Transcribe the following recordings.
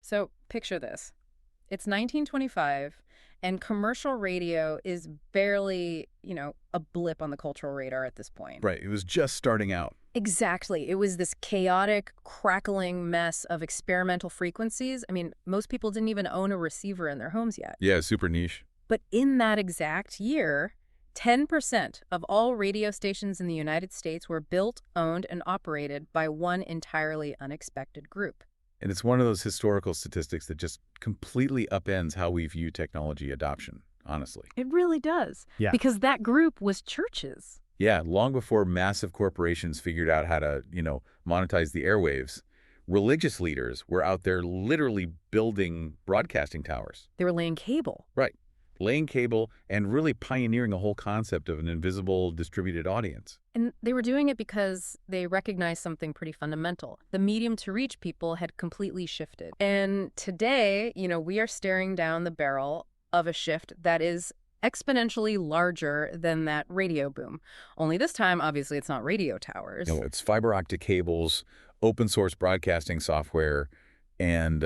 So picture this. It's 1925, and commercial radio is barely, a blip on the cultural radar at this point. Right. It was just starting out. Exactly. It was this chaotic, crackling mess of experimental frequencies. I mean, most people didn't even own a receiver in their homes yet. Yeah, super niche. But in that exact year, 10% of all radio stations in the United States were built, owned, and operated by one entirely unexpected group. And it's one of those historical statistics that just completely upends how we view technology adoption, honestly. It really does. Yeah. Because that group was churches. Yeah, long before massive corporations figured out how to, monetize the airwaves, religious leaders were out there literally building broadcasting towers. They were laying cable. Right. Laying cable and really pioneering a whole concept of an invisible distributed audience. And they were doing it because they recognized something pretty fundamental. The medium to reach people had completely shifted. And today, we are staring down the barrel of a shift that is exponentially larger than that radio boom. Only this time, obviously, it's not radio towers. It's fiber optic cables, open source broadcasting software, and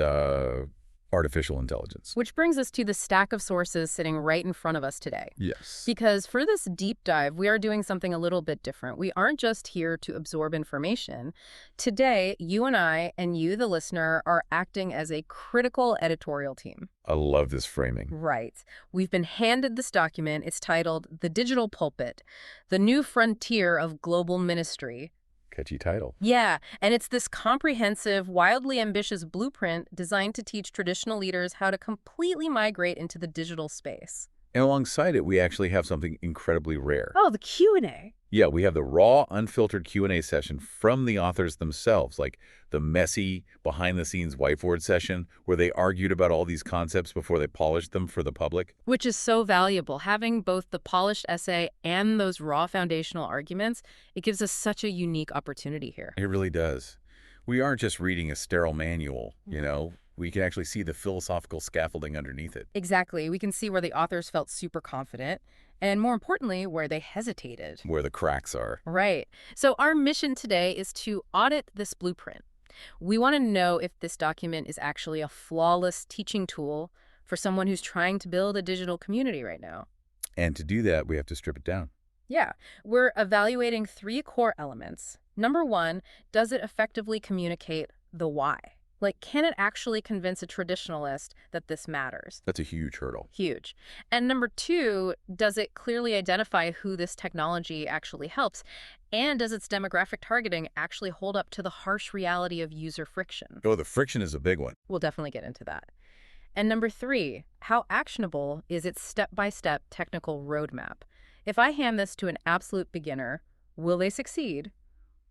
artificial intelligence. Which brings us to the stack of sources sitting right in front of us today. Yes. Because for this deep dive, we are doing something a little bit different. We aren't just here to absorb information. Today, you and I, and you, the listener, are acting as a critical editorial team. I love this framing. Right. We've been handed this document. It's titled The Digital Pulpit, The New Frontier of Global Ministry. Catchy title. Yeah, and it's this comprehensive, wildly ambitious blueprint designed to teach traditional leaders how to completely migrate into the digital space. And alongside it, we actually have something incredibly rare. Oh, the Q&A. Yeah, we have the raw, unfiltered Q&A session from the authors themselves, like the messy, behind-the-scenes whiteboard session where they argued about all these concepts before they polished them for the public. Which is so valuable. Having both the polished essay and those raw foundational arguments, it gives us such a unique opportunity here. It really does. We aren't just reading a sterile manual, We can actually see the philosophical scaffolding underneath it. Exactly. We can see where the authors felt super confident, and more importantly, where they hesitated. Where the cracks are. Right. So our mission today is to audit this blueprint. We want to know if this document is actually a flawless teaching tool for someone who's trying to build a digital community right now. And to do that, we have to strip it down. Yeah. We're evaluating 3 core elements. Number 1, does it effectively communicate the why? Like, can it actually convince a traditionalist that this matters? That's a huge hurdle. Huge. And number 2, does it clearly identify who this technology actually helps? And does its demographic targeting actually hold up to the harsh reality of user friction? Oh, the friction is a big one. We'll definitely get into that. And number 3, how actionable is its step-by-step technical roadmap? If I hand this to an absolute beginner, will they succeed?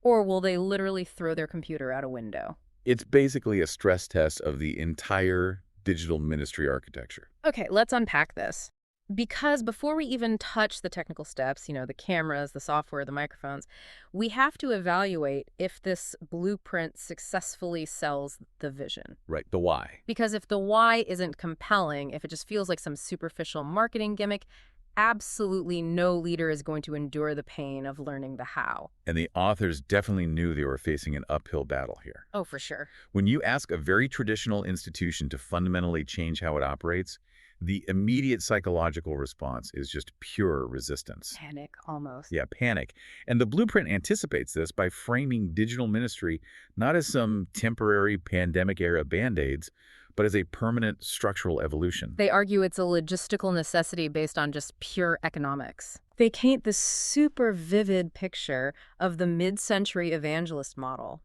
Or will they literally throw their computer out a window? It's basically a stress test of the entire digital ministry architecture. Okay, let's unpack this. Because before we even touch the technical steps, the cameras, the software, the microphones, we have to evaluate if this blueprint successfully sells the vision. Right, the why. Because if the why isn't compelling, if it just feels like some superficial marketing gimmick, absolutely no leader is going to endure the pain of learning the how. And the authors definitely knew they were facing an uphill battle here. Oh, for sure. When you ask a very traditional institution to fundamentally change how it operates, the immediate psychological response is just pure resistance. Panic, almost. Yeah, panic. And the blueprint anticipates this by framing digital ministry not as some temporary pandemic-era Band-Aids, but as a permanent structural evolution. They argue it's a logistical necessity based on just pure economics. They paint this super vivid picture of the mid-century evangelist model.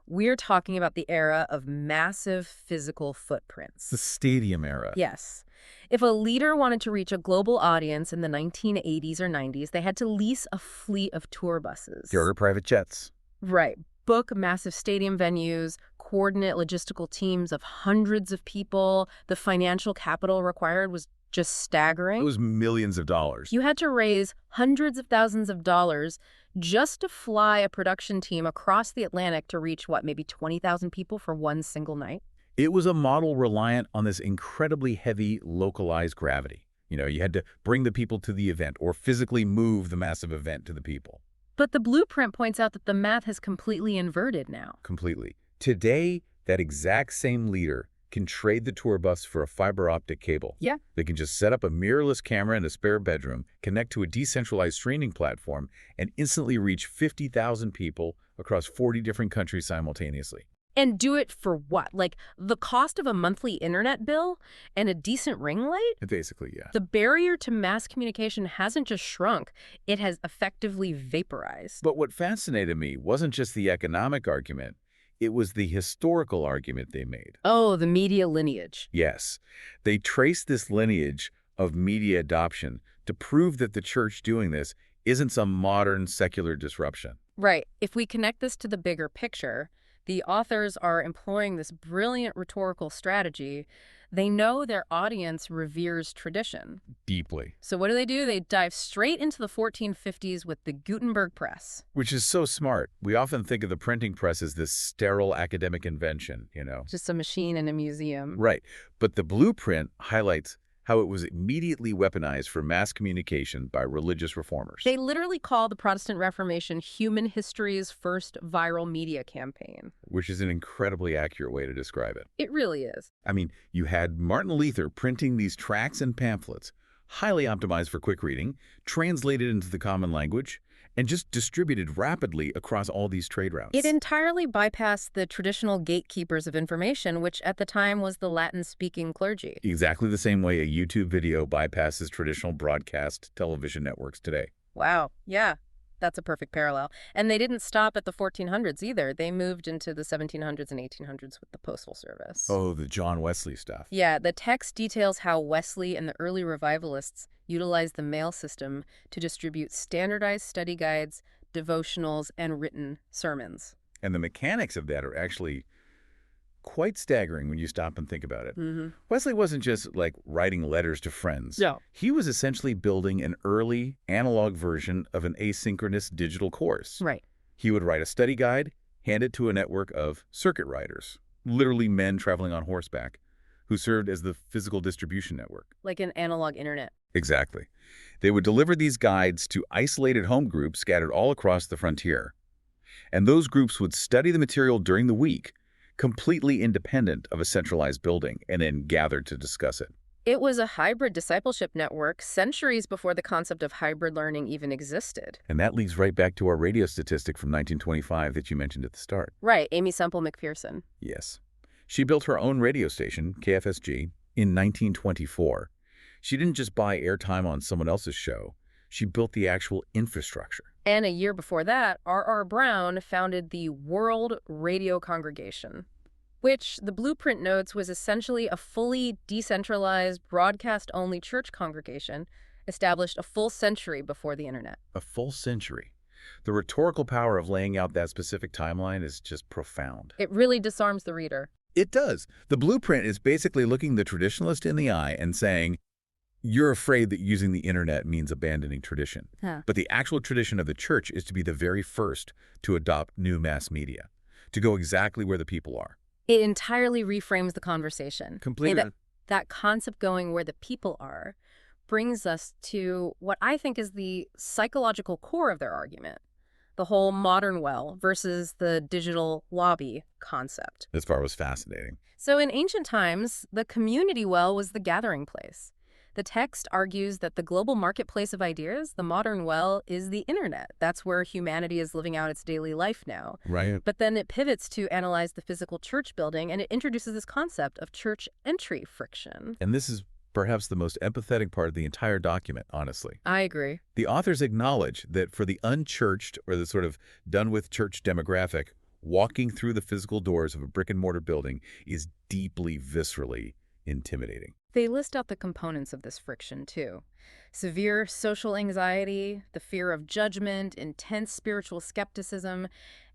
We're talking about the era of massive physical footprints. The stadium era. Yes. If a leader wanted to reach a global audience in the 1980s or 90s, they had to lease a fleet of tour buses. They order private jets. Right. Book massive stadium venues, coordinate logistical teams of hundreds of people. The financial capital required was just staggering. It was millions of dollars. You had to raise hundreds of thousands of dollars just to fly a production team across the Atlantic to reach, maybe 20,000 people for one single night? It was a model reliant on this incredibly heavy localized gravity. You had to bring the people to the event or physically move the massive event to the people. But the blueprint points out that the math has completely inverted now. Completely. Today, that exact same leader can trade the tour bus for a fiber optic cable. Yeah. They can just set up a mirrorless camera in a spare bedroom, connect to a decentralized streaming platform, and instantly reach 50,000 people across 40 different countries simultaneously. And do it for what? Like the cost of a monthly internet bill and a decent ring light? Basically, yeah. The barrier to mass communication hasn't just shrunk, it has effectively vaporized. But what fascinated me wasn't just the economic argument, it was the historical argument they made. Oh, the media lineage. Yes, they traced this lineage of media adoption to prove that the church doing this isn't some modern secular disruption. Right. If we connect this to the bigger picture, the authors are employing this brilliant rhetorical strategy. They know their audience reveres tradition. Deeply. So what do? They dive straight into the 1450s with the Gutenberg press. Which is so smart. We often think of the printing press as this sterile academic invention, Just a machine in a museum. Right. But the blueprint highlights how it was immediately weaponized for mass communication by religious reformers. They literally call the Protestant Reformation human history's first viral media campaign. Which is an incredibly accurate way to describe it. It really is. I mean, you had Martin Luther printing these tracts and pamphlets, highly optimized for quick reading, translated into the common language, and just distributed rapidly across all these trade routes. It entirely bypassed the traditional gatekeepers of information, which at the time was the Latin-speaking clergy. Exactly the same way a YouTube video bypasses traditional broadcast television networks today. Wow. Yeah, that's a perfect parallel. And they didn't stop at the 1400s either. They moved into the 1700s and 1800s with the Postal Service. Oh, the John Wesley stuff. Yeah, the text details how Wesley and the early revivalists utilized the mail system to distribute standardized study guides, devotionals, and written sermons. And the mechanics of that are actually quite staggering when you stop and think about it. Wesley wasn't just like writing letters to friends. No. He was essentially building an early analog version of an asynchronous digital course. Right. He would write a study guide, hand it to a network of circuit riders, literally men traveling on horseback, who served as the physical distribution network. Like an analog internet. Exactly. They would deliver these guides to isolated home groups scattered all across the frontier. And those groups would study the material during the week, completely independent of a centralized building, and then gather to discuss it. It was a hybrid discipleship network centuries before the concept of hybrid learning even existed. And that leads right back to our radio statistic from 1925 that you mentioned at the start. Right, Amy Semple McPherson. Yes. She built her own radio station, KFSG, in 1924. She didn't just buy airtime on someone else's show. She built the actual infrastructure. And a year before that, R.R. Brown founded the World Radio Congregation, which the blueprint notes was essentially a fully decentralized, broadcast-only church congregation established a full century before the internet. A full century. The rhetorical power of laying out that specific timeline is just profound. It really disarms the reader. It does. The blueprint is basically looking the traditionalist in the eye and saying, you're afraid that using the internet means abandoning tradition. But the actual tradition of the church is to be the very first to adopt new mass media, to go exactly where the people are. It entirely reframes the conversation. Completely. And that concept going where the people are brings us to what I think is the psychological core of their argument, the whole modern well versus the digital lobby concept. This part was fascinating. So in ancient times, the community well was the gathering place. The text argues that the global marketplace of ideas, the modern well, is the internet. That's where humanity is living out its daily life now. Right. But then it pivots to analyze the physical church building, and it introduces this concept of church entry friction. And this is perhaps the most empathetic part of the entire document, honestly. I agree. The authors acknowledge that for the unchurched or the sort of done-with-church demographic, walking through the physical doors of a brick-and-mortar building is deeply, viscerally intimidating. They list out the components of this friction, too. Severe social anxiety, the fear of judgment, intense spiritual skepticism,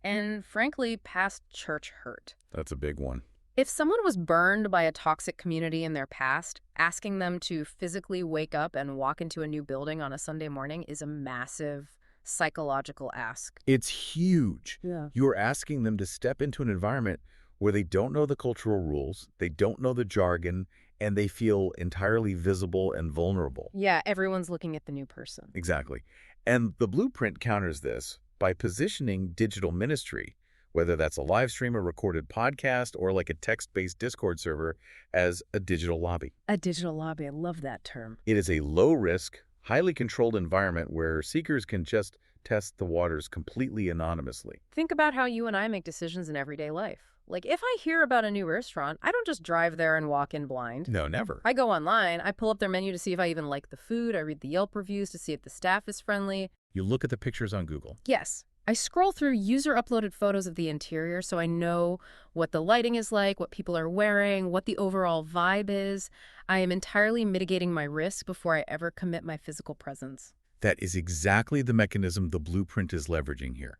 and, frankly, past church hurt. That's a big one. If someone was burned by a toxic community in their past, asking them to physically wake up and walk into a new building on a Sunday morning is a massive psychological ask. It's huge. Yeah. You're asking them to step into an environment where they don't know the cultural rules, they don't know the jargon, and they feel entirely visible and vulnerable. Yeah, everyone's looking at the new person. Exactly. And the blueprint counters this by positioning digital ministry, whether that's a live stream, a recorded podcast, or like a text-based Discord server, as a digital lobby. A digital lobby. I love that term. It is a low-risk, highly controlled environment where seekers can just test the waters completely anonymously. Think about how you and I make decisions in everyday life. Like, if I hear about a new restaurant, I don't just drive there and walk in blind. No, never. I go online, I pull up their menu to see if I even like the food, I read the Yelp reviews to see if the staff is friendly. You look at the pictures on Google. Yes. I scroll through user-uploaded photos of the interior so I know what the lighting is like, what people are wearing, what the overall vibe is. I am entirely mitigating my risk before I ever commit my physical presence. That is exactly the mechanism the blueprint is leveraging here.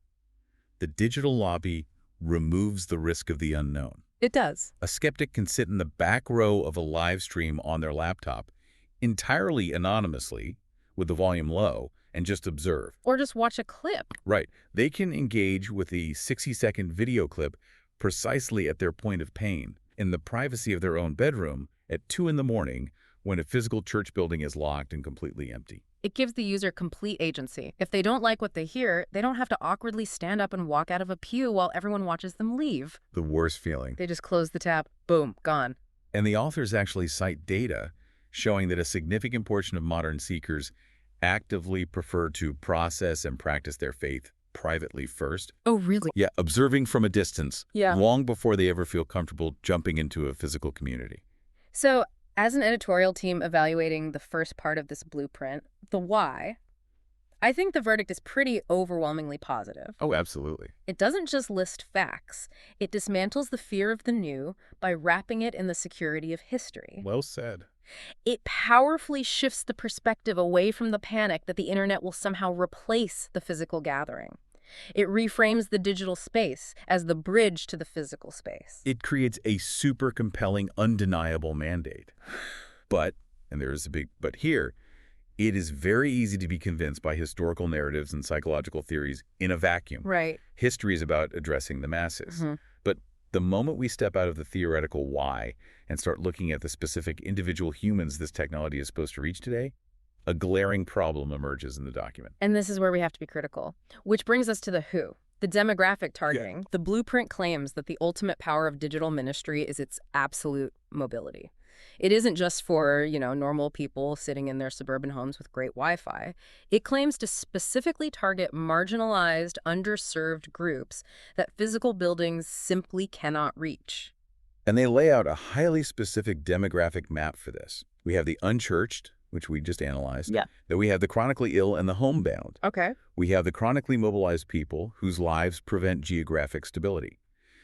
The digital lobby removes the risk of the unknown. It does. A skeptic can sit in the back row of a live stream on their laptop, entirely anonymously, with the volume low, and just observe. Or just watch a clip. Right. They can engage with the 60-second video clip precisely at their point of pain, in the privacy of their own bedroom, at 2 in the morning, when a physical church building is locked and completely empty. It gives the user complete agency. If they don't like what they hear, they don't have to awkwardly stand up and walk out of a pew while everyone watches them leave. The worst feeling. They just close the tab. Boom, gone. And the authors actually cite data showing that a significant portion of modern seekers actively prefer to process and practice their faith privately first. Oh, really? Yeah, observing from a distance, Yeah. long before they ever feel comfortable jumping into a physical community. So, as an editorial team evaluating the first part of this blueprint, the why, I think the verdict is pretty overwhelmingly positive. Oh, absolutely. It doesn't just list facts. It dismantles the fear of the new by wrapping it in the security of history. Well said. It powerfully shifts the perspective away from the panic that the internet will somehow replace the physical gathering. It reframes the digital space as the bridge to the physical space. It creates a super compelling, undeniable mandate. But, and there is a big but here, it is very easy to be convinced by historical narratives and psychological theories in a vacuum. Right. History is about addressing the masses. Mm-hmm. But the moment we step out of the theoretical why and start looking at the specific individual humans this technology is supposed to reach today, a glaring problem emerges in the document. And this is where we have to be critical. Which brings us to the who, the demographic targeting. Yeah. The blueprint claims that the ultimate power of digital ministry is its absolute mobility. It isn't just for, normal people sitting in their suburban homes with great Wi-Fi. It claims to specifically target marginalized, underserved groups that physical buildings simply cannot reach. And they lay out a highly specific demographic map for this. We have the unchurched, which we just analyzed. Yeah. Then we have the chronically ill and the homebound. Okay. We have the chronically mobilized people whose lives prevent geographic stability.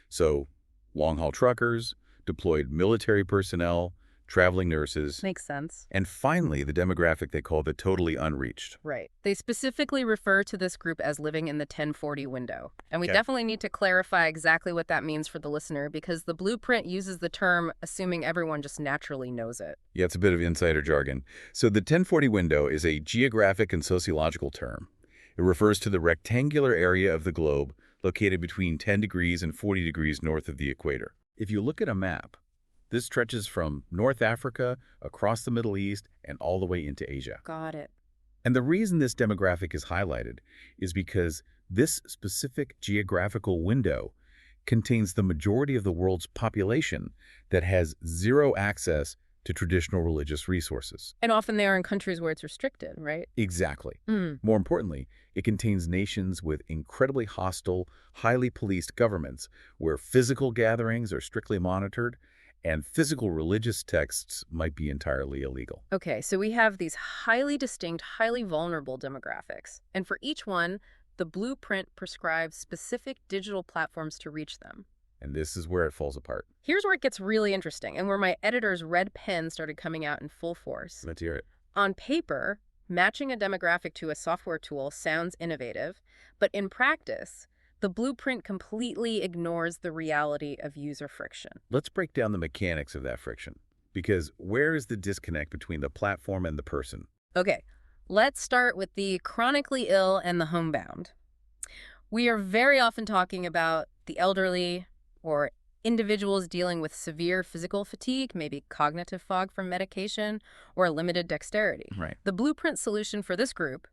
So long-haul truckers, deployed military personnel, traveling nurses. Makes sense. And finally, the demographic they call the totally unreached. Right. They specifically refer to this group as living in the 1040 window. And we definitely need to clarify exactly what that means for the listener, because the blueprint uses the term assuming everyone just naturally knows it. Yeah, it's a bit of insider jargon. So the 1040 window is a geographic and sociological term. It refers to the rectangular area of the globe located between 10 degrees and 40 degrees north of the equator. If you look at a map, this stretches from North Africa, across the Middle East, and all the way into Asia. Got it. And the reason this demographic is highlighted is because this specific geographical window contains the majority of the world's population that has zero access to traditional religious resources. And often they are in countries where it's restricted, right? Exactly. More importantly, it contains nations with incredibly hostile, highly policed governments where physical gatherings are strictly monitored and physical religious texts might be entirely illegal. Okay, so we have these highly distinct, highly vulnerable demographics. And for each one, the blueprint prescribes specific digital platforms to reach them. And this is where it falls apart. Here's where it gets really interesting and where my editor's red pen started coming out in full force. Let's hear it. On paper, matching a demographic to a software tool sounds innovative, but in practice, the blueprint completely ignores the reality of user friction. Let's break down the mechanics of that friction, because where is the disconnect between the platform and the person? Okay, let's start with the chronically ill and the homebound. We are very often talking about the elderly or individuals dealing with severe physical fatigue, maybe cognitive fog from medication, or limited dexterity. Right. The blueprint solution for this group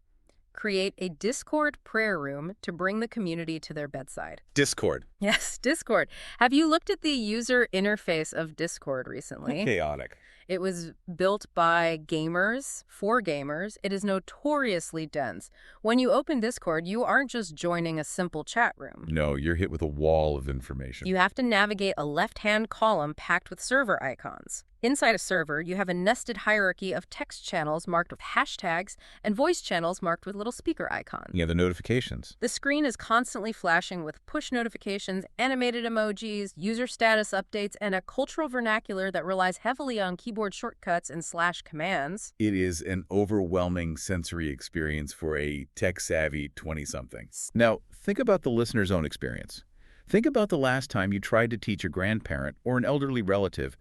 create a Discord prayer room to bring the community to their bedside. Discord. Yes, Discord. Have you looked at the user interface of Discord recently? Chaotic. It was built by gamers, for gamers. It is notoriously dense. When you open Discord, you aren't just joining a simple chat room. No, you're hit with a wall of information. You have to navigate a left-hand column packed with server icons. Inside a server, you have a nested hierarchy of text channels marked with hashtags and voice channels marked with little speaker icons. Yeah, the notifications. The screen is constantly flashing with push notifications, animated emojis, user status updates, and a cultural vernacular that relies heavily on keyboard shortcuts and slash commands. It is an overwhelming sensory experience for a tech-savvy 20-something. Now, think about the listener's own experience. Think about the last time you tried to teach a grandparent or an elderly relative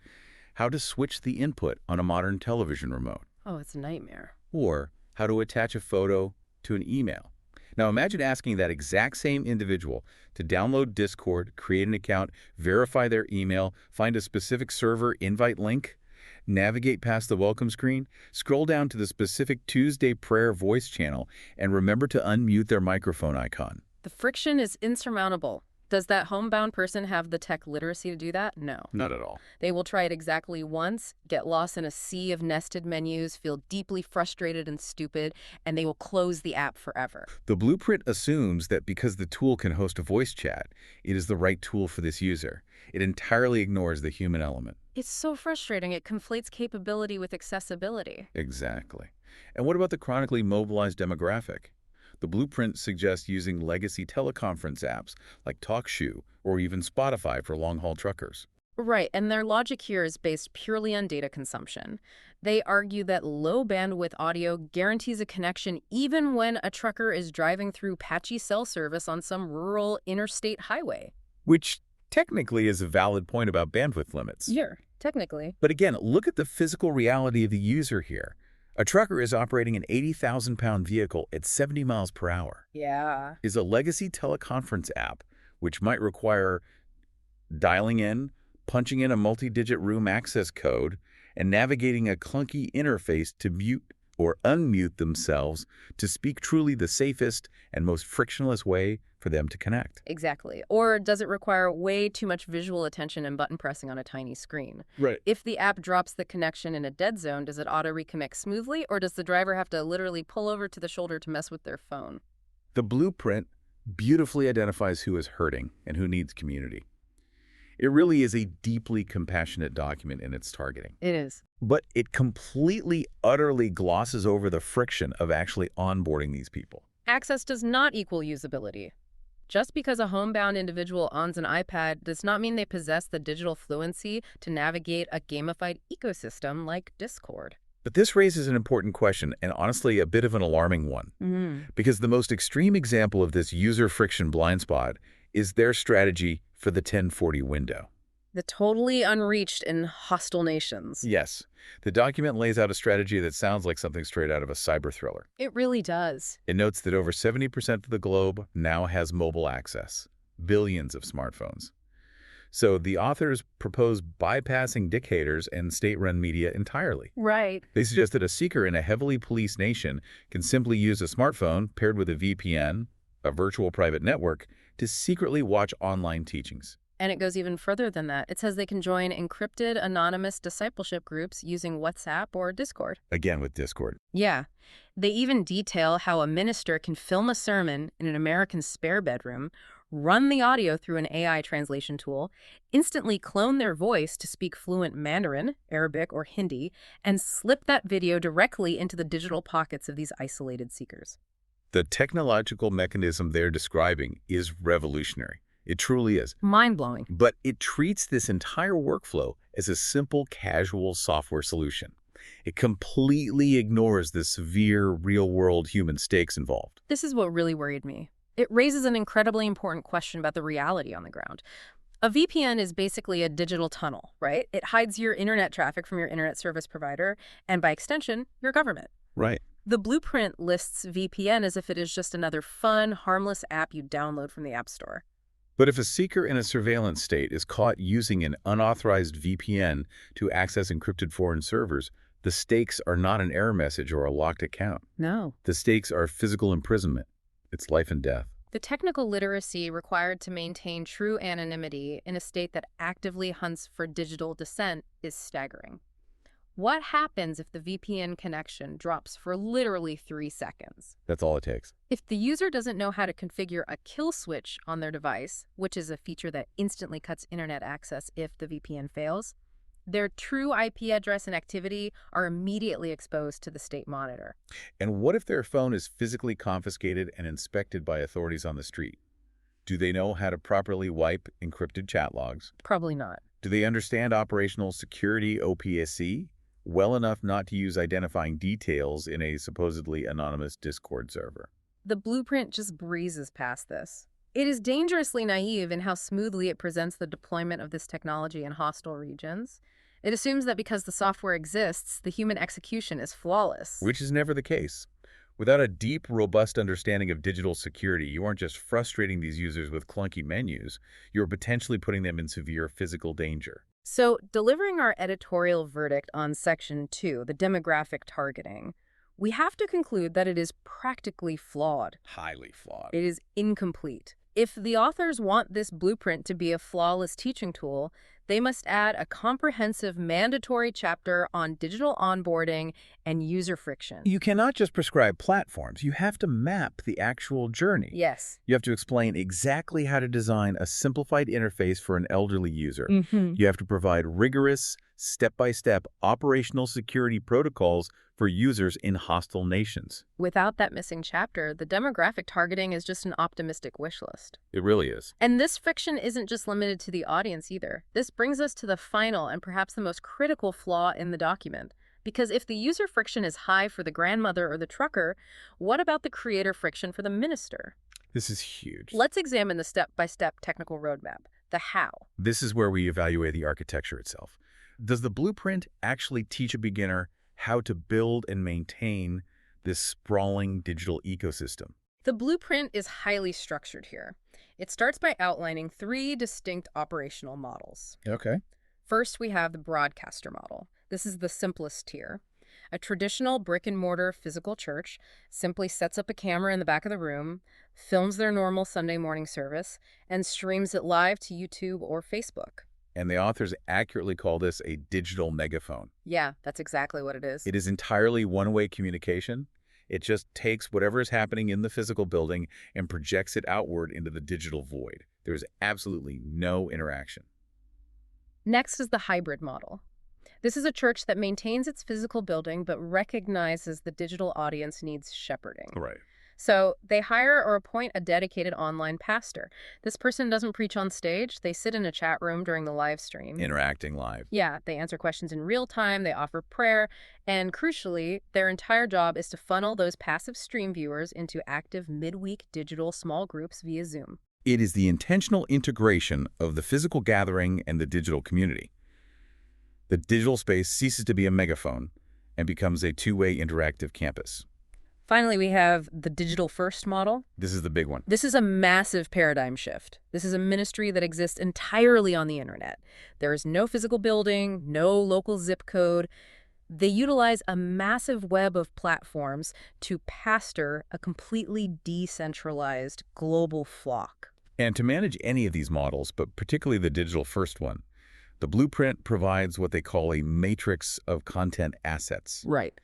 how to switch the input on a modern television remote. Oh, it's a nightmare. Or how to attach a photo to an email. Now imagine asking that exact same individual to download Discord, create an account, verify their email, find a specific server invite link, navigate past the welcome screen, scroll down to the specific Tuesday prayer voice channel, and remember to unmute their microphone icon. The friction is insurmountable. Does that homebound person have the tech literacy to do that? No. Not at all. They will try it exactly once, get lost in a sea of nested menus, feel deeply frustrated and stupid, and they will close the app forever. The blueprint assumes that because the tool can host a voice chat, it is the right tool for this user. It entirely ignores the human element. It's so frustrating. It conflates capability with accessibility. Exactly. And what about the chronically mobilized demographic? The blueprint suggests using legacy teleconference apps like TalkShoe or even Spotify for long-haul truckers. Right, and their logic here is based purely on data consumption. They argue that low bandwidth audio guarantees a connection even when a trucker is driving through patchy cell service on some rural interstate highway. Which technically is a valid point about bandwidth limits. Yeah, technically. But again, look at the physical reality of the user here. A trucker is operating an 80,000-pound vehicle at 70 miles per hour. Yeah. Is a legacy teleconference app, which might require dialing in, punching in a multi-digit room access code, and navigating a clunky interface to mute or unmute themselves to speak truly the safest and most frictionless way for them to connect. Exactly. Or does it require way too much visual attention and button pressing on a tiny screen? Right. If the app drops the connection in a dead zone, does it auto-reconnect smoothly, or does the driver have to literally pull over to the shoulder to mess with their phone? The blueprint beautifully identifies who is hurting and who needs community. It really is a deeply compassionate document in its targeting. It is. But it completely, utterly glosses over the friction of actually onboarding these people. Access does not equal usability. Just because a homebound individual owns an iPad does not mean they possess the digital fluency to navigate a gamified ecosystem like Discord. But this raises an important question, and honestly a bit of an alarming one. Because the most extreme example of this user friction blind spot is their strategy for the 1040 window. The totally unreached in hostile nations. Yes. The document lays out a strategy that sounds like something straight out of a cyber thriller. It really does. It notes that over 70% of the globe now has mobile access, billions of smartphones. So the authors propose bypassing dictators and state-run media entirely. Right. They suggest that a seeker in a heavily policed nation can simply use a smartphone paired with a VPN, a virtual private network, to secretly watch online teachings. And it goes even further than that. It says they can join encrypted, anonymous discipleship groups using WhatsApp or Discord. Again with Discord. Yeah. They even detail how a minister can film a sermon in an American spare bedroom, run the audio through an AI translation tool, instantly clone their voice to speak fluent Mandarin, Arabic, or Hindi, and slip that video directly into the digital pockets of these isolated seekers. The technological mechanism they're describing is revolutionary. It truly is. Mind-blowing. But it treats this entire workflow as a simple, casual software solution. It completely ignores the severe, real-world human stakes involved. This is what really worried me. It raises an incredibly important question about the reality on the ground. A VPN is basically a digital tunnel, right? It hides your internet traffic from your internet service provider, and by extension, your government. Right. The blueprint lists VPN as if it is just another fun, harmless app you download from the App Store. But if a seeker in a surveillance state is caught using an unauthorized VPN to access encrypted foreign servers, The stakes are not an error message or a locked account. No. The stakes are physical imprisonment. It's life and death. The technical literacy required to maintain true anonymity in a state that actively hunts for digital dissent is staggering. What happens if the VPN connection drops for literally 3 seconds? That's all it takes. If the user doesn't know how to configure a kill switch on their device, which is a feature that instantly cuts internet access if the VPN fails, their true IP address and activity are immediately exposed to the state monitor. And what if their phone is physically confiscated and inspected by authorities on the street? Do they know how to properly wipe encrypted chat logs? Probably not. Do they understand operational security OPSC well enough not to use identifying details in a supposedly anonymous Discord server? The blueprint just breezes past this. It is dangerously naive in how smoothly it presents the deployment of this technology in hostile regions. It assumes that because the software exists, the human execution is flawless. Which is never the case. Without a deep, robust understanding of digital security, you aren't just frustrating these users with clunky menus, you're potentially putting them in severe physical danger. So, delivering our editorial verdict on Section 2, the demographic targeting, we have to conclude that it is practically flawed. Highly flawed. It is incomplete. If the authors want this blueprint to be a flawless teaching tool, they must add a comprehensive mandatory chapter on digital onboarding and user friction. You cannot just prescribe platforms. You have to map the actual journey. Yes. You have to explain exactly how to design a simplified interface for an elderly user. You have to provide rigorous, step-by-step operational security protocols for users in hostile nations. Without that missing chapter, the demographic targeting is just an optimistic wish list. It really is. And this friction isn't just limited to the audience either. This brings us to the final and perhaps the most critical flaw in the document. Because if the user friction is high for the grandmother or the trucker, what about the creator friction for the minister? This is huge. Let's examine the step-by-step technical roadmap, the how. This is where we evaluate the architecture itself. Does the blueprint actually teach a beginner how to build and maintain this sprawling digital ecosystem? The blueprint is highly structured here. It starts by outlining 3 distinct operational models. Okay. First, we have the broadcaster model. This is the simplest tier. A traditional brick-and-mortar physical church simply sets up a camera in the back of the room, films their normal Sunday morning service, and streams it live to YouTube or Facebook. And the authors accurately call this a digital megaphone. Yeah, that's exactly what it is. It is entirely one-way communication. It just takes whatever is happening in the physical building and projects it outward into the digital void. There is absolutely no interaction. Next is the hybrid model. This is a church that maintains its physical building but recognizes the digital audience needs shepherding. Right. So they hire or appoint a dedicated online pastor. This person doesn't preach on stage. They sit in a chat room during the live stream. Interacting live. Yeah, they answer questions in real time, they offer prayer, and crucially, their entire job is to funnel those passive stream viewers into active midweek digital small groups via Zoom. It is the intentional integration of the physical gathering and the digital community. The digital space ceases to be a megaphone and becomes a two-way interactive campus. Finally, we have the digital-first model. This is the big one. This is a massive paradigm shift. This is a ministry that exists entirely on the internet. There is no physical building, no local zip code. They utilize a massive web of platforms to pastor a completely decentralized global flock. And to manage any of these models, but particularly the digital-first one, the blueprint provides what they call a matrix of content assets. Right.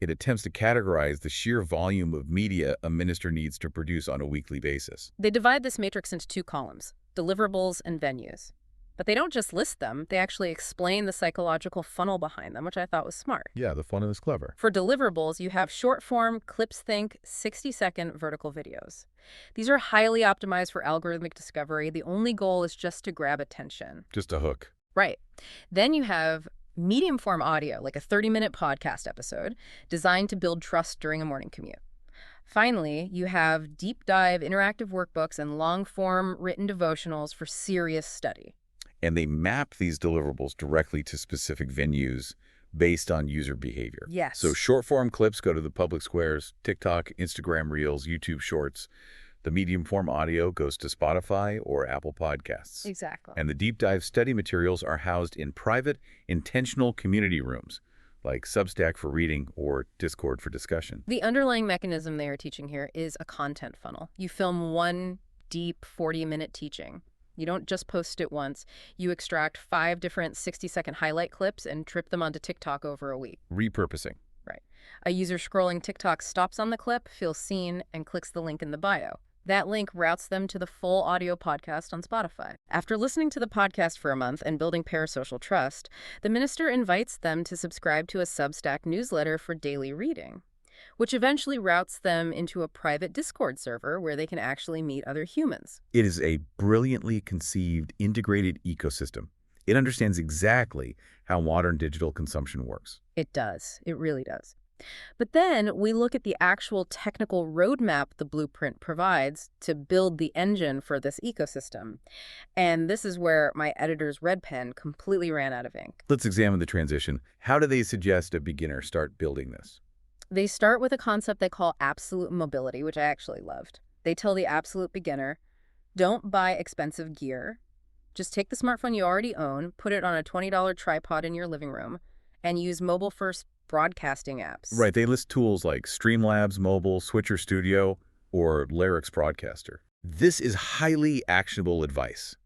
It attempts to categorize the sheer volume of media a minister needs to produce on a weekly basis. They divide this matrix into 2 columns, deliverables and venues. But they don't just list them, they actually explain the psychological funnel behind them, which I thought was smart. Yeah, the funnel is clever. For deliverables, you have short-form, clips-think, 60-second vertical videos. These are highly optimized for algorithmic discovery. The only goal is just to grab attention. Just a hook. Right. Then you have medium-form audio, like a 30-minute podcast episode, designed to build trust during a morning commute. Finally, you have deep-dive interactive workbooks and long-form written devotionals for serious study. And they map these deliverables directly to specific venues based on user behavior. Yes. So short-form clips go to the public squares, TikTok, Instagram Reels, YouTube Shorts. The medium-form audio goes to Spotify or Apple Podcasts. Exactly. And the deep-dive study materials are housed in private, intentional community rooms like Substack for reading or Discord for discussion. The underlying mechanism they are teaching here is a content funnel. You film one deep 40-minute teaching. You don't just post it once. You extract 5 different 60-second highlight clips and trip them onto TikTok over a week. Repurposing. Right. A user scrolling TikTok stops on the clip, feels seen, and clicks the link in the bio. That link routes them to the full audio podcast on Spotify. After listening to the podcast for a month and building parasocial trust, the minister invites them to subscribe to a Substack newsletter for daily reading, which eventually routes them into a private Discord server where they can actually meet other humans. It is a brilliantly conceived, integrated ecosystem. It understands exactly how modern digital consumption works. It does. It really does. But then we look at the actual technical roadmap the blueprint provides to build the engine for this ecosystem. And this is where my editor's red pen completely ran out of ink. Let's examine the transition. How do they suggest a beginner start building this? They start with a concept they call absolute mobility, which I actually loved. They tell the absolute beginner, don't buy expensive gear. Just take the smartphone you already own, put it on a $20 tripod in your living room, and use mobile-first broadcasting apps. Right, they list tools like Streamlabs Mobile, Switcher Studio, or Lyrics Broadcaster. This is highly actionable advice.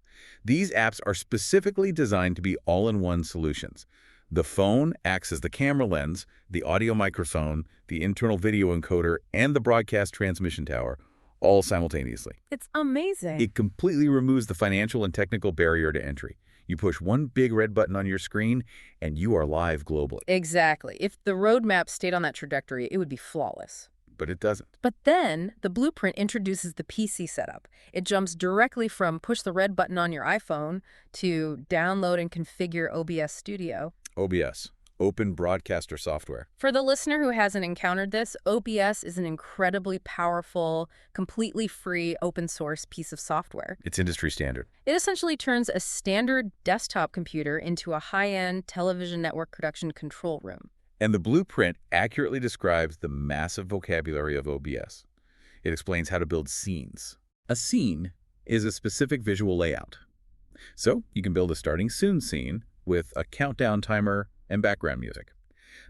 These apps are specifically designed to be all-in-one solutions. The phone acts as the camera lens, the audio microphone, the internal video encoder, and the broadcast transmission tower, all simultaneously. It's amazing. It completely removes the financial and technical barrier to entry. You push one big red button on your screen, and you are live globally. Exactly. If the roadmap stayed on that trajectory, it would be flawless. But it doesn't. But then the blueprint introduces the PC setup. It jumps directly from push the red button on your iPhone to download and configure OBS Studio. OBS, Open Broadcaster Software. For the listener who hasn't encountered this, OBS is an incredibly powerful, completely free, open source piece of software. It's industry standard. It essentially turns a standard desktop computer into a high-end television network production control room. And the blueprint accurately describes the massive vocabulary of OBS. It explains how to build scenes. A scene is a specific visual layout. So you can build a starting soon scene with a countdown timer and background music.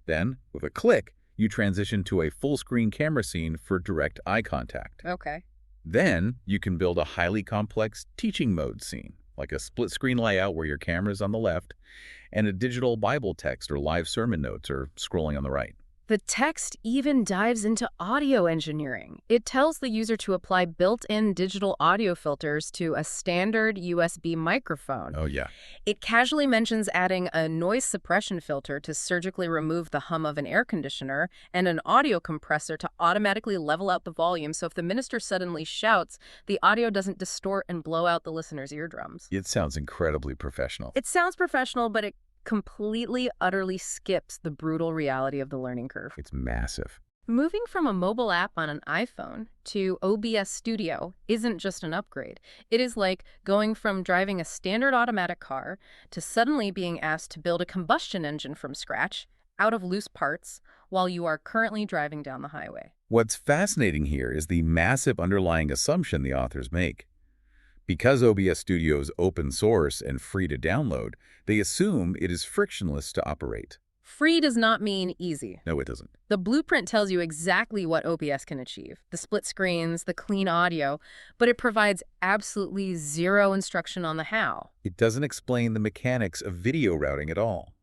Then, with a click, you transition to a full-screen camera scene for direct eye contact. Okay. Then, you can build a highly complex teaching mode scene, like a split-screen layout where your camera is on the left and a digital Bible text or live sermon notes are scrolling on the right. The text even dives into audio engineering. It tells the user to apply built-in digital audio filters to a standard USB microphone. Oh, yeah. It casually mentions adding a noise suppression filter to surgically remove the hum of an air conditioner and an audio compressor to automatically level out the volume so if the minister suddenly shouts, the audio doesn't distort and blow out the listener's eardrums. It sounds incredibly professional. It sounds professional, but it completely, utterly skips the brutal reality of the learning curve. It's massive. Moving from a mobile app on an iPhone to OBS Studio isn't just an upgrade. It is like going from driving a standard automatic car to suddenly being asked to build a combustion engine from scratch, out of loose parts, while you are currently driving down the highway. What's fascinating here is the massive underlying assumption the authors make. Because OBS Studio is open source and free to download, they assume it is frictionless to operate. Free does not mean easy. No, it doesn't. The blueprint tells you exactly what OBS can achieve, the split screens, the clean audio, but it provides absolutely zero instruction on the how. It doesn't explain the mechanics of video routing at all.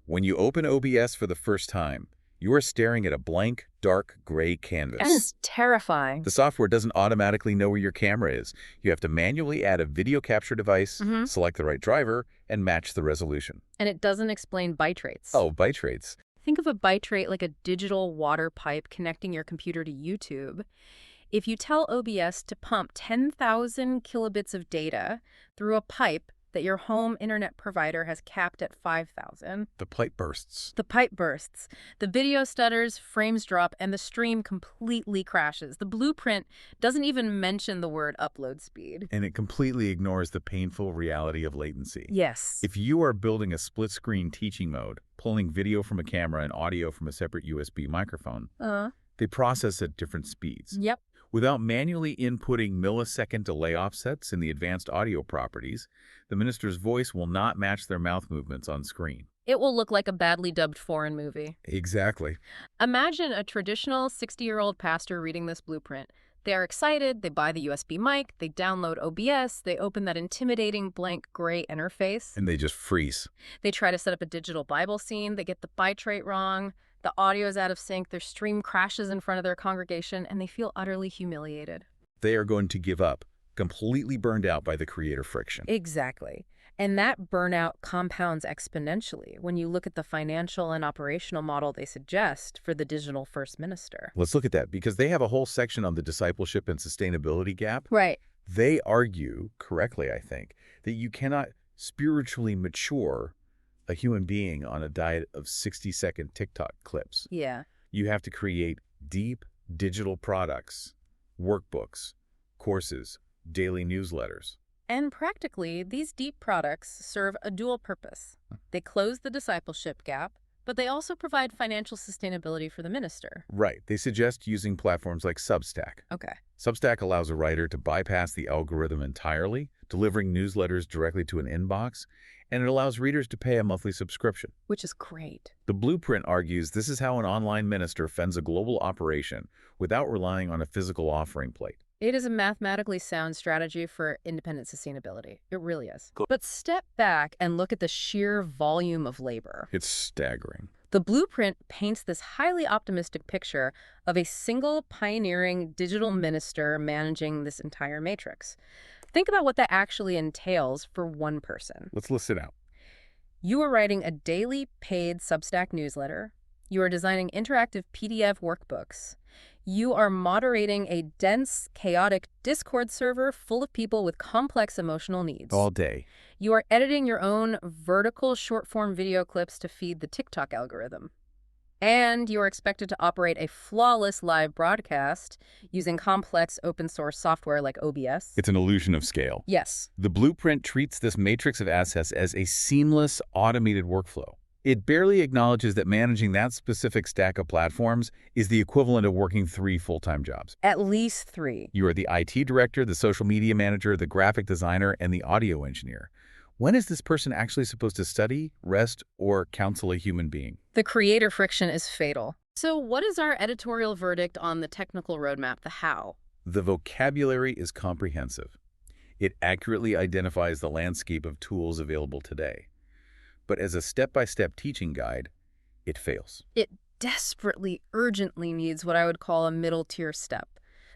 When you open OBS for the first time, you are staring at a blank, dark, gray canvas. That is terrifying. The software doesn't automatically know where your camera is. You have to manually add a video capture device, select the right driver, and match the resolution. And it doesn't explain byte rates. Oh, byte rates. Think of a byte rate like a digital water pipe connecting your computer to YouTube. If you tell OBS to pump 10,000 kilobits of data through a pipe that your home internet provider has capped at 5,000. The pipe bursts. The pipe bursts. The video stutters, frames drop, and the stream completely crashes. The blueprint doesn't even mention the word upload speed. And it completely ignores the painful reality of latency. Yes. If you are building a split-screen teaching mode, pulling video from a camera and audio from a separate USB microphone, they process at different speeds. Yep. Without manually inputting millisecond delay offsets in the advanced audio properties, the minister's voice will not match their mouth movements on screen. It will look like a badly dubbed foreign movie. Exactly. Imagine a traditional 60-year-old pastor reading this blueprint. They are excited, they buy the USB mic, they download OBS, they open that intimidating blank gray interface. And they just freeze. They try to set up a digital Bible scene, they get the bitrate wrong, the audio is out of sync, their stream crashes in front of their congregation, and they feel utterly humiliated. They are going to give up, completely burned out by the creator friction. Exactly. And that burnout compounds exponentially when you look at the financial and operational model they suggest for the digital first minister. Let's look at that, because they have a whole section on the discipleship and sustainability gap. Right. They argue, correctly I think, that you cannot spiritually mature a human being on a diet of 60-second TikTok clips. Yeah. You have to create deep digital products, workbooks, courses, daily newsletters. And practically, these deep products serve a dual purpose. They close the discipleship gap, but they also provide financial sustainability for the minister. Right. They suggest using platforms like Substack. Okay. Substack allows a writer to bypass the algorithm entirely, delivering newsletters directly to an inbox, and it allows readers to pay a monthly subscription. Which is great. The blueprint argues this is how an online minister fends a global operation without relying on a physical offering plate. It is a mathematically sound strategy for independent sustainability. It really is. Cool. But step back and look at the sheer volume of labor. It's staggering. The blueprint paints this highly optimistic picture of a single pioneering digital minister managing this entire matrix. Think about what that actually entails for one person. Let's list it out. You are writing a daily paid Substack newsletter. You are designing interactive PDF workbooks. You are moderating a dense, chaotic Discord server full of people with complex emotional needs. All day. You are editing your own vertical short-form video clips to feed the TikTok algorithm. And you are expected to operate a flawless live broadcast using complex open-source software like OBS. It's an illusion of scale. Yes. The blueprint treats this matrix of assets as a seamless, automated workflow. It barely acknowledges that managing that specific stack of platforms is the equivalent of working 3 full-time jobs. At least 3. You are the IT director, the social media manager, the graphic designer, and the audio engineer. When is this person actually supposed to study, rest, or counsel a human being? The creator friction is fatal. So what is our editorial verdict on the technical roadmap, the how? The vocabulary is comprehensive. It accurately identifies the landscape of tools available today. But as a step-by-step teaching guide, it fails. It desperately, urgently needs what I would call a middle-tier step.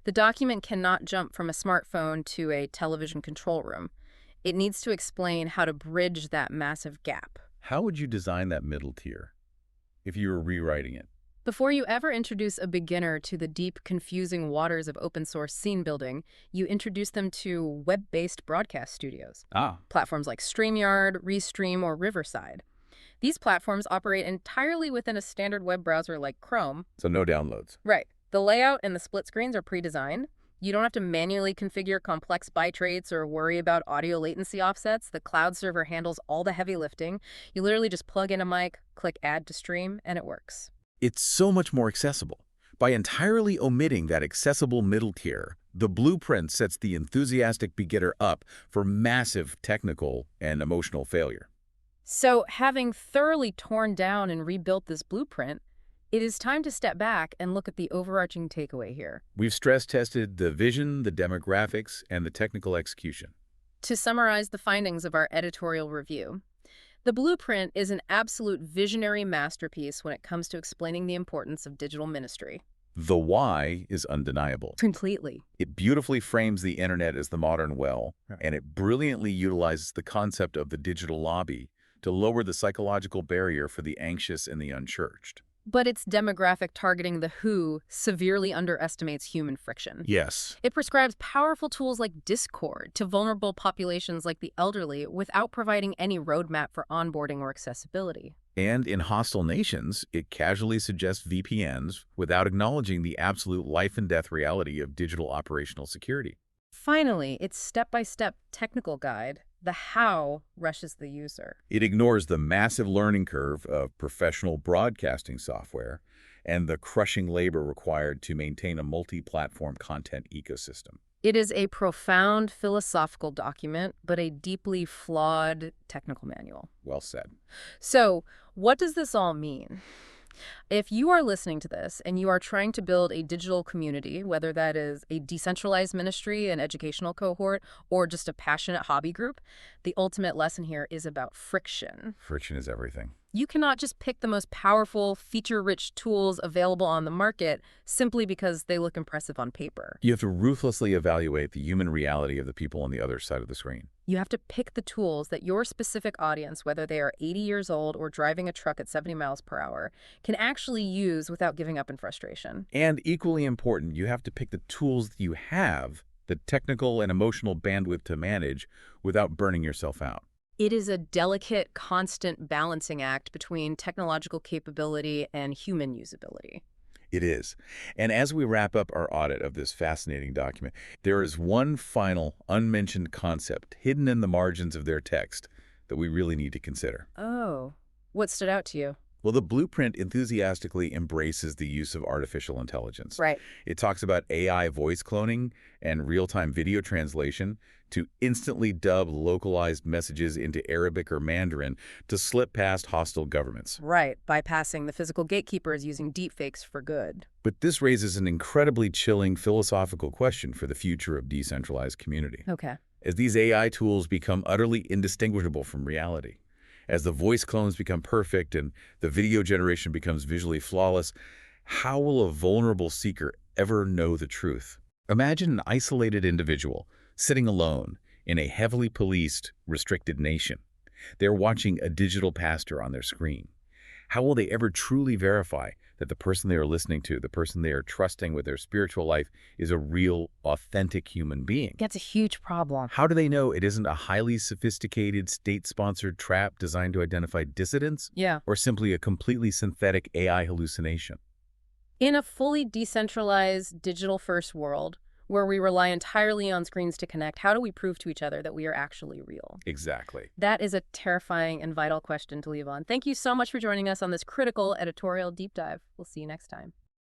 The document cannot jump from a smartphone to a television control room. It needs to explain how to bridge that massive gap. How would you design that middle tier if you were rewriting it? Before you ever introduce a beginner to the deep, confusing waters of open-source scene building, you introduce them to web-based broadcast studios. Platforms like StreamYard, Restream, or Riverside. These platforms operate entirely within a standard web browser like Chrome. So no downloads. Right. The layout and the split screens are pre-designed. You don't have to manually configure complex bitrates or worry about audio latency offsets. The cloud server handles all the heavy lifting. You literally just plug in a mic, click Add to Stream, and it works. It's so much more accessible. By entirely omitting that accessible middle tier, the blueprint sets the enthusiastic beginner up for massive technical and emotional failure. So, having thoroughly torn down and rebuilt this blueprint, it is time to step back and look at the overarching takeaway here. We've stress-tested the vision, the demographics, and the technical execution. To summarize the findings of our editorial review, the blueprint is an absolute visionary masterpiece when it comes to explaining the importance of digital ministry. The why is undeniable. Completely. It beautifully frames the internet as the modern well, and it brilliantly utilizes the concept of the digital lobby to lower the psychological barrier for the anxious and the unchurched. But its demographic targeting the who severely underestimates human friction. Yes. It prescribes powerful tools like Discord to vulnerable populations like the elderly without providing any roadmap for onboarding or accessibility. And in hostile nations, it casually suggests VPNs without acknowledging the absolute life and death reality of digital operational security. Finally, its step-by-step technical guide, the how, rushes the user. It ignores the massive learning curve of professional broadcasting software and the crushing labor required to maintain a multi-platform content ecosystem. It is a profound philosophical document, but a deeply flawed technical manual. Well said. So, what does this all mean? If you are listening to this and you are trying to build a digital community, whether that is a decentralized ministry, an educational cohort, or just a passionate hobby group, the ultimate lesson here is about friction. Friction is everything. You cannot just pick the most powerful, feature-rich tools available on the market simply because they look impressive on paper. You have to ruthlessly evaluate the human reality of the people on the other side of the screen. You have to pick the tools that your specific audience, whether they are 80 years old or driving a truck at 70 miles per hour, can actually use without giving up in frustration. And equally important, you have to pick the tools that you have, the technical and emotional bandwidth to manage without burning yourself out. It is a delicate, constant balancing act between technological capability and human usability. It is. And as we wrap up our audit of this fascinating document, there is one final unmentioned concept hidden in the margins of their text that we really need to consider. Oh, what stood out to you? Well, the blueprint enthusiastically embraces the use of artificial intelligence. Right. It talks about AI voice cloning and real-time video translation to instantly dub localized messages into Arabic or Mandarin to slip past hostile governments. Right, bypassing the physical gatekeepers using deepfakes for good. But this raises an incredibly chilling philosophical question for the future of decentralized community. Okay. As these AI tools become utterly indistinguishable from reality, as the voice clones become perfect and the video generation becomes visually flawless, how will a vulnerable seeker ever know the truth? Imagine an isolated individual sitting alone in a heavily policed, restricted nation. They're watching a digital pastor on their screen. How will they ever truly verify that the person they are listening to, the person they are trusting with their spiritual life, is a real, authentic human being? That's a huge problem. How do they know it isn't a highly sophisticated, state-sponsored trap designed to identify dissidents? Yeah. Or simply a completely synthetic AI hallucination? In a fully decentralized, digital-first world, where we rely entirely on screens to connect, how do we prove to each other that we are actually real? Exactly. That is a terrifying and vital question to leave on. Thank you so much for joining us on this critical editorial deep dive. We'll see you next time.